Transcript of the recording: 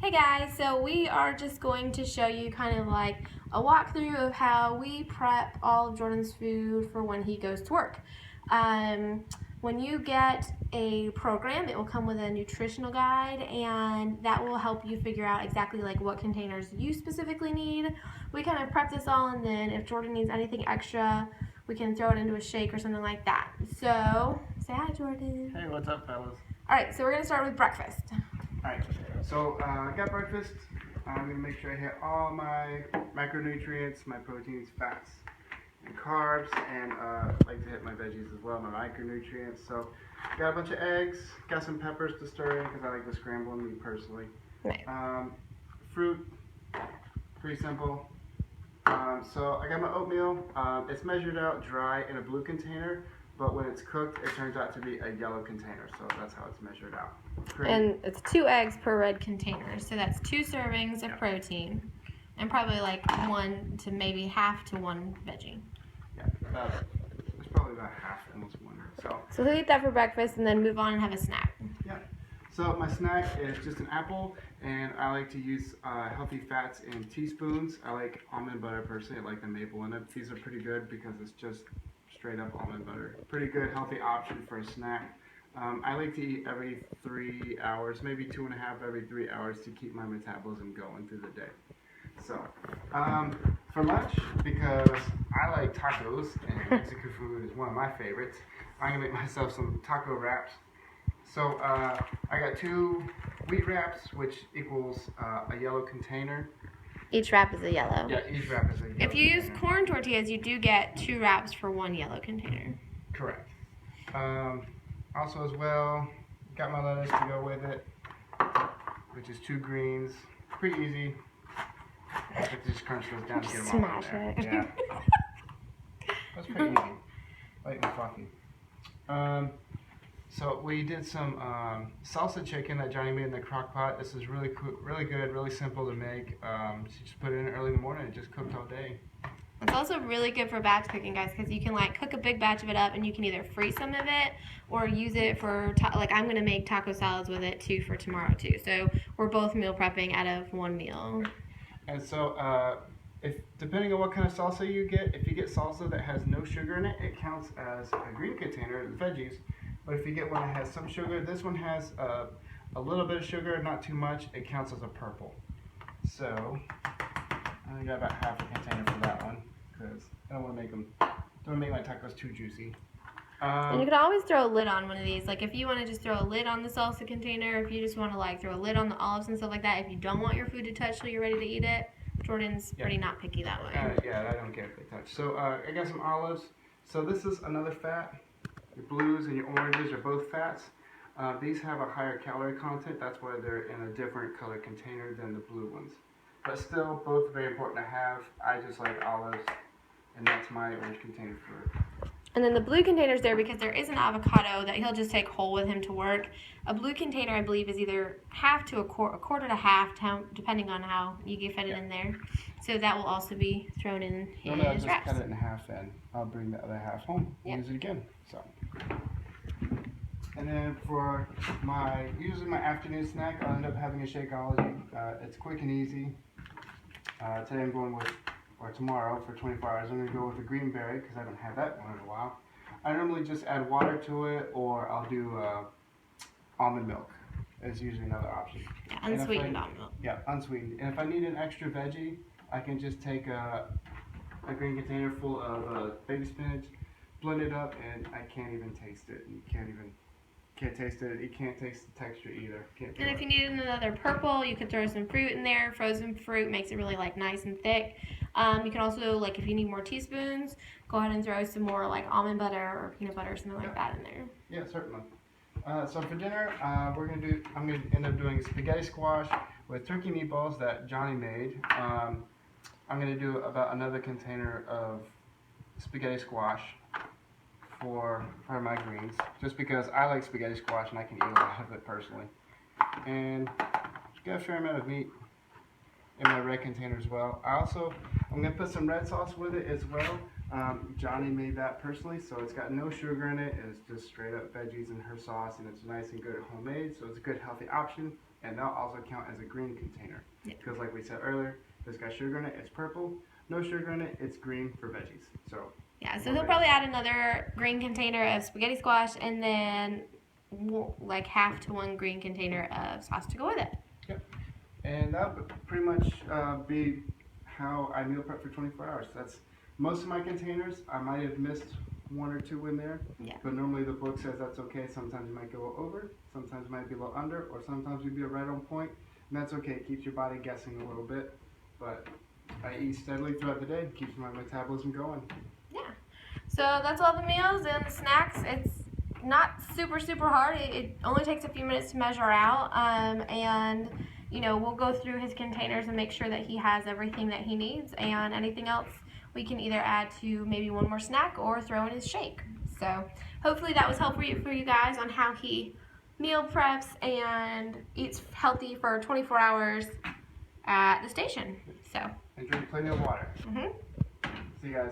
Hey guys, so we are just going to show you kind of like a walkthrough of how we prep all of Jordan's food for when he goes to work. When you get a program, it will come with a nutritional guide, and that will help you figure out exactly like what containers you specifically need. We kind of prep this all, and then if Jordan needs anything extra, we can throw it into a shake or something like that. So, say hi, Jordan. Hey, what's up, fellas? Alright, so we're going to start with breakfast. Alright, so I got breakfast. I'm going to make sure I hit all my macronutrients, my proteins, fats, and carbs, and I like to hit my veggies as well, my micronutrients. So, got a bunch of eggs, got some peppers to stir in because I like to scramble them, me personally. Right. Fruit, pretty simple. So I got my oatmeal. It's measured out dry in a blue container, but when it's cooked, it turns out to be a yellow container. So that's how it's measured out. Great. And it's 2 eggs per red container, so that's 2 servings of protein, and probably like 1 to maybe half to 1 veggie. Yeah, it's probably about half, almost 1. So he'll eat that for breakfast and then move on and have a snack. Yeah. So my snack is just an apple, and I like to use healthy fats in teaspoons. I like almond butter personally. I like the maple in it. These are pretty good because it's just straight up almond butter. Pretty good, healthy option for a snack. I like to eat every 3 hours, maybe 2.5 every 3 hours to keep my metabolism going through the day. So, for lunch, because I like tacos and Mexican food is one of my favorites, I'm going to make myself some taco wraps. So, I got 2 wheat wraps, which equals a yellow container. Each wrap is a yellow. Yeah, each wrap is a yellow If you use container. corn tortillas, you do get 2 wraps for 1 yellow container. Correct. Also as well, got my lettuce to go with it, which is 2 greens. Pretty easy. I have to just crunch those down to get them all in there. Smash it. Yeah. That's pretty easy. Light and fluffy. So we did some salsa chicken that Johnny made in the crock pot. This is really good, really simple to make. You just put it in early in the morning and it just cooked all day. It's also really good for batch cooking, guys, because you can like cook a big batch of it up and you can either freeze some of it or use it for, like I'm going to make taco salads with it too for tomorrow too. So we're both meal prepping out of 1 meal. And so depending on what kind of salsa you get, if you get salsa that has no sugar in it, it counts as a green container, the veggies. But if you get one that has some sugar, this one has a little bit of sugar, not too much, it counts as a purple. So I only got about half a container for that one because I don't want to make my tacos too juicy. And you can always throw a lid on one of these. Like if you want to just throw a lid on the salsa container, if you just want to like throw a lid on the olives and stuff like that, if you don't want your food to touch till you're ready to eat it, Jordan's pretty not picky that way. Yeah, I don't care if they touch. So I got some olives. So this is another fat. Your blues and your oranges are both fats. These have a higher calorie content. That's why they're in a different color container than the blue ones. But still, both very important to have. I just like olives, and that's my orange container for. And then the blue container's there because there is an avocado that he'll just take whole with him to work. A blue container, I believe, is either half to a quarter to half, depending on how you can fit it in there. So that will also be thrown in his I'll just wraps. cut it in half, and I'll bring the other half home and use it again. So. And then for usually my afternoon snack, I'll end up having a Shakeology. It's quick and easy. Today I'm going with, or tomorrow for 24 hours, I'm going to go with a green berry because I haven't had that one in a while. I normally just add water to it, or I'll do almond milk. It's usually another option. Yeah, unsweetened almond milk. Yeah, unsweetened. And if I need an extra veggie, I can just take a green container full of baby spinach, blend it up, and I can't even taste it. You can't taste it. You can't taste the texture either. And if you needed another purple, you could throw some fruit in there. Frozen fruit makes it really like nice and thick. You can also, like if you need more teaspoons, go ahead and throw some more like almond butter or peanut butter or something like that in there. Yeah, certainly. So for dinner, I'm going to end up doing spaghetti squash with turkey meatballs that Johnny made. I'm going to do about another container of spaghetti squash for my greens, just because I like spaghetti squash and I can eat a lot of it personally. And got a fair amount of meat in my red container as well. I'm going to put some red sauce with it as well. Johnny made that personally, so it's got no sugar in it. It's just straight up veggies and her sauce, and it's nice and good homemade, so it's a good healthy option. and they'll also count as a green container. Yeah. Because like we said earlier, this got sugar in it, it's purple. No sugar in it, it's green for veggies. So yeah, so he'll probably add another green container of spaghetti squash, and then like half to one green container of sauce to go with it. Yep. And that would pretty much be how I meal prep for 24 hours. That's most of my containers. I might have missed one or two in there, but normally the book says that's okay. Sometimes you might go over, sometimes you might be a little under, or sometimes you'd be right on point, and that's okay. It keeps your body guessing a little bit, but I eat steadily throughout the day. It keeps my metabolism going. Yeah. So that's all the meals and the snacks. It's not super hard. It only takes a few minutes to measure out, and you know, we'll go through his containers and make sure that he has everything that he needs, and anything else we can either add to maybe one more snack or throw in his shake. So hopefully that was helpful for you guys on how he meal preps and eats healthy for 24 hours at the station. So And drink plenty of water. See you guys.